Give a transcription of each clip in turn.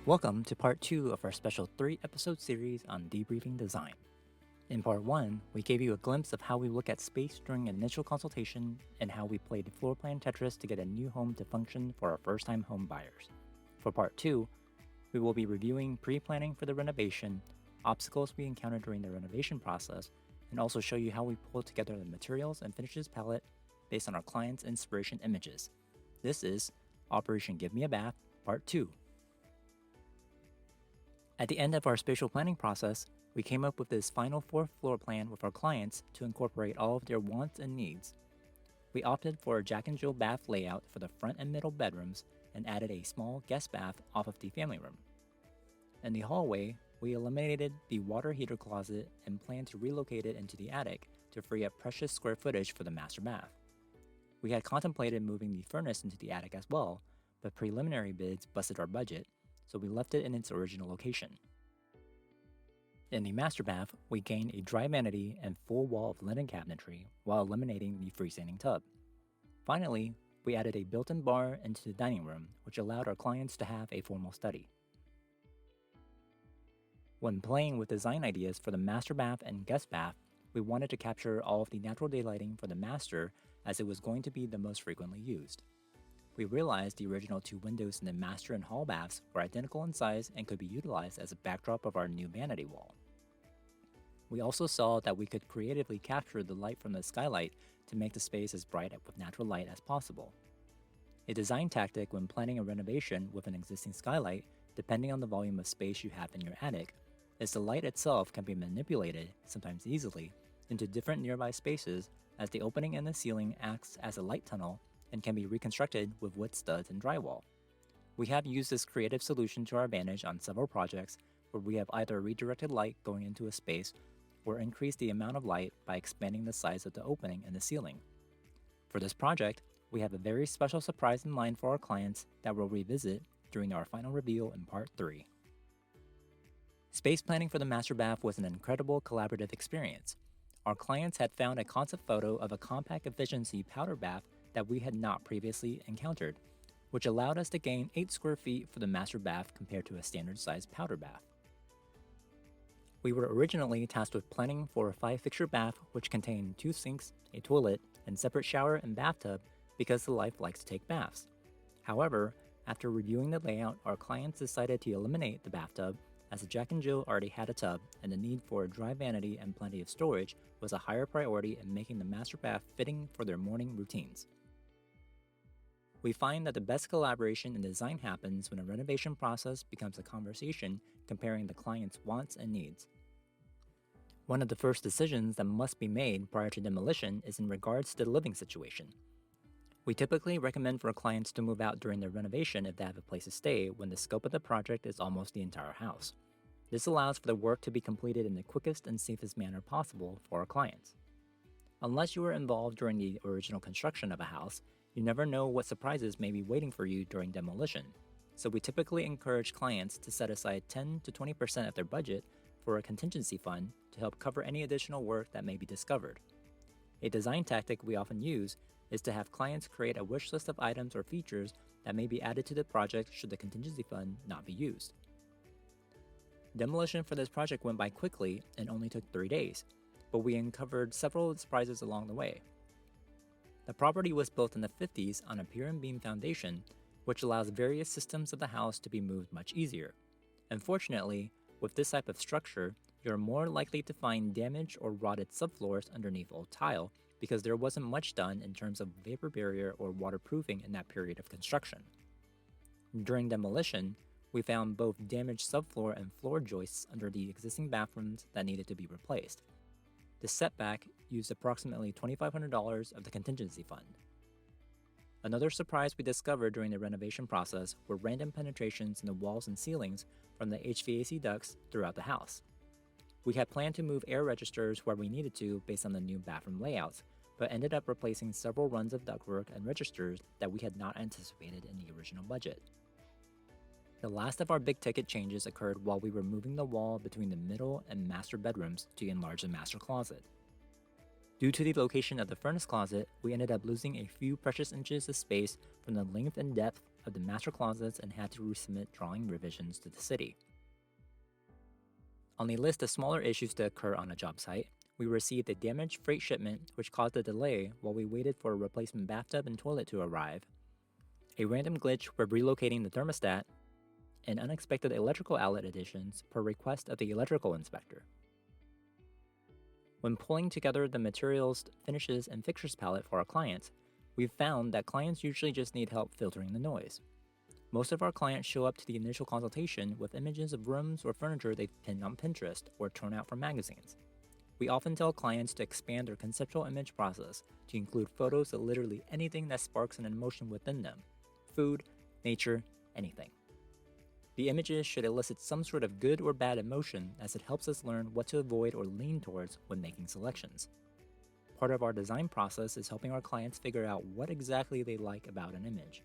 Welcome to part 2 of our special 3-episode series on Debriefing Design. In part 1, we gave you a glimpse of how we look at space during initial consultation and how we played floor plan Tetris to get a new home to function for our first-time home buyers. For part 2, we will be reviewing pre-planning for the renovation, obstacles we encountered during the renovation process, and also show you how we pulled together the materials and finishes palette based on our client's inspiration images. This is Operation Give Me a Bath, Part 2. At the end of our spatial planning process, we came up with this final floor plan with our clients to incorporate all of their wants and needs. We opted for a Jack and Jill bath layout for the front and middle bedrooms and added a small guest bath off of the family room. In the hallway, we eliminated the water heater closet and planned to relocate it into the attic to free up precious square footage for the master bath. We had contemplated moving the furnace into the attic as well, but preliminary bids busted our budget, so we left it in its original location. In the master bath, we gained a dry vanity and full wall of linen cabinetry while eliminating the freestanding tub. Finally, we added a built-in bar into the dining room, which allowed our clients to have a formal study. When playing with design ideas for the master bath and guest bath, we wanted to capture all of the natural daylighting for the master as it was going to be the most frequently used. We realized the original 2 windows in the master and hall baths were identical in size and could be utilized as a backdrop of our new vanity wall. We also saw that we could creatively capture the light from the skylight to make the space as bright with natural light as possible. A design tactic when planning a renovation with an existing skylight, depending on the volume of space you have in your attic, is the light itself can be manipulated, sometimes easily, into different nearby spaces as the opening in the ceiling acts as a light tunnel and can be reconstructed with wood studs and drywall. We have used this creative solution to our advantage on several projects where we have either redirected light going into a space or increased the amount of light by expanding the size of the opening in the ceiling. For this project, we have a very special surprise in mind for our clients that we'll revisit during our final reveal in part 3. Space planning for the master bath was an incredible collaborative experience. Our clients had found a concept photo of a compact efficiency powder bath that we had not previously encountered, which allowed us to gain 8 square feet for the master bath compared to a standard-sized powder bath. We were originally tasked with planning for a 5-fixture bath which contained 2 sinks, a toilet, and separate shower and bathtub because the wife likes to take baths. However, after reviewing the layout, our clients decided to eliminate the bathtub as the Jack and Jill already had a tub and the need for a dry vanity and plenty of storage was a higher priority in making the master bath fitting for their morning routines. We find that the best collaboration in design happens when a renovation process becomes a conversation comparing the client's wants and needs. One of the first decisions that must be made prior to demolition is in regards to the living situation. We typically recommend for clients to move out during their renovation if they have a place to stay when the scope of the project is almost the entire house. This allows for the work to be completed in the quickest and safest manner possible for our clients. Unless you were involved during the original construction of a house, you never know what surprises may be waiting for you during demolition, so we typically encourage clients to set aside 10 to 20% of their budget for a contingency fund to help cover any additional work that may be discovered. A design tactic we often use is to have clients create a wish list of items or features that may be added to the project should the contingency fund not be used. Demolition for this project went by quickly and only took 3 days, but we uncovered several surprises along the way. The property was built in the 50s on a pier and beam foundation, which allows various systems of the house to be moved much easier. Unfortunately, with this type of structure, you're more likely to find damaged or rotted subfloors underneath old tile because there wasn't much done in terms of vapor barrier or waterproofing in that period of construction. During demolition, we found both damaged subfloor and floor joists under the existing bathrooms that needed to be replaced. The setback used approximately $2,500 of the contingency fund. Another surprise we discovered during the renovation process were random penetrations in the walls and ceilings from the HVAC ducts throughout the house. We had planned to move air registers where we needed to based on the new bathroom layouts, but ended up replacing several runs of ductwork and registers that we had not anticipated in the original budget. The last of our big-ticket changes occurred while we were moving the wall between the middle and master bedrooms to enlarge the master closet. Due to the location of the furnace closet, we ended up losing a few precious inches of space from the length and depth for the master closets and had to resubmit drawing revisions to the city. On a list of smaller issues to occur on a job site, we received a damaged freight shipment which caused a delay while we waited for a replacement bathtub and toilet to arrive, a random glitch where relocating the thermostat, and unexpected electrical outlet additions per request of the electrical inspector. When pulling together the materials, finishes, and fixtures palette for our clients, we've found that clients usually just need help filtering the noise. Most of our clients show up to the initial consultation with images of rooms or furniture they've pinned on Pinterest or torn out from magazines. We often tell clients to expand their conceptual image process to include photos of literally anything that sparks an emotion within them: food, nature, anything. The images should elicit some sort of good or bad emotion, as it helps us learn what to avoid or lean towards when making selections. Part of our design process is helping our clients figure out what exactly they like about an image.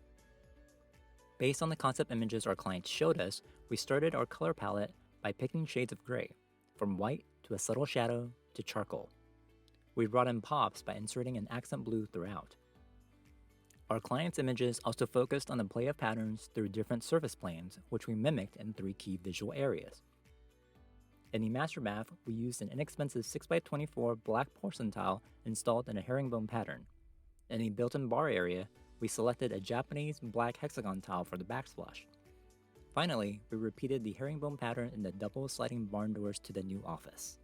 Based on the concept images our clients showed us, we started our color palette by picking shades of gray, from white to a subtle shadow to charcoal. We brought in pops by inserting an accent blue throughout. Our clients' images also focused on the play of patterns through different surface planes, which we mimicked in 3 key visual areas. In the master bath, we used an inexpensive 6x24 black porcelain tile installed in a herringbone pattern. In the built-in bar area, we selected a Japanese black hexagon tile for the backsplash. Finally, we repeated the herringbone pattern in the double sliding barn doors to the new office.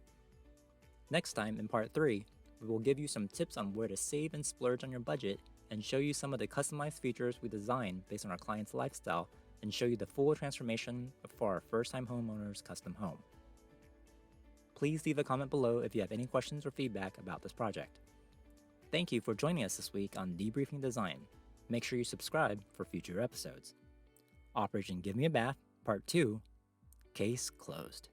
Next time, in part 3, we will give you some tips on where to save and splurge on your budget and show you some of the customized features we designed based on our client's lifestyle and show you the full transformation for our first-time homeowner's custom home. Please leave a comment below if you have any questions or feedback about this project. Thank you for joining us this week on Debriefing Design. Make sure you subscribe for future episodes. Operation Give Me a Bath, Part 2, Case Closed.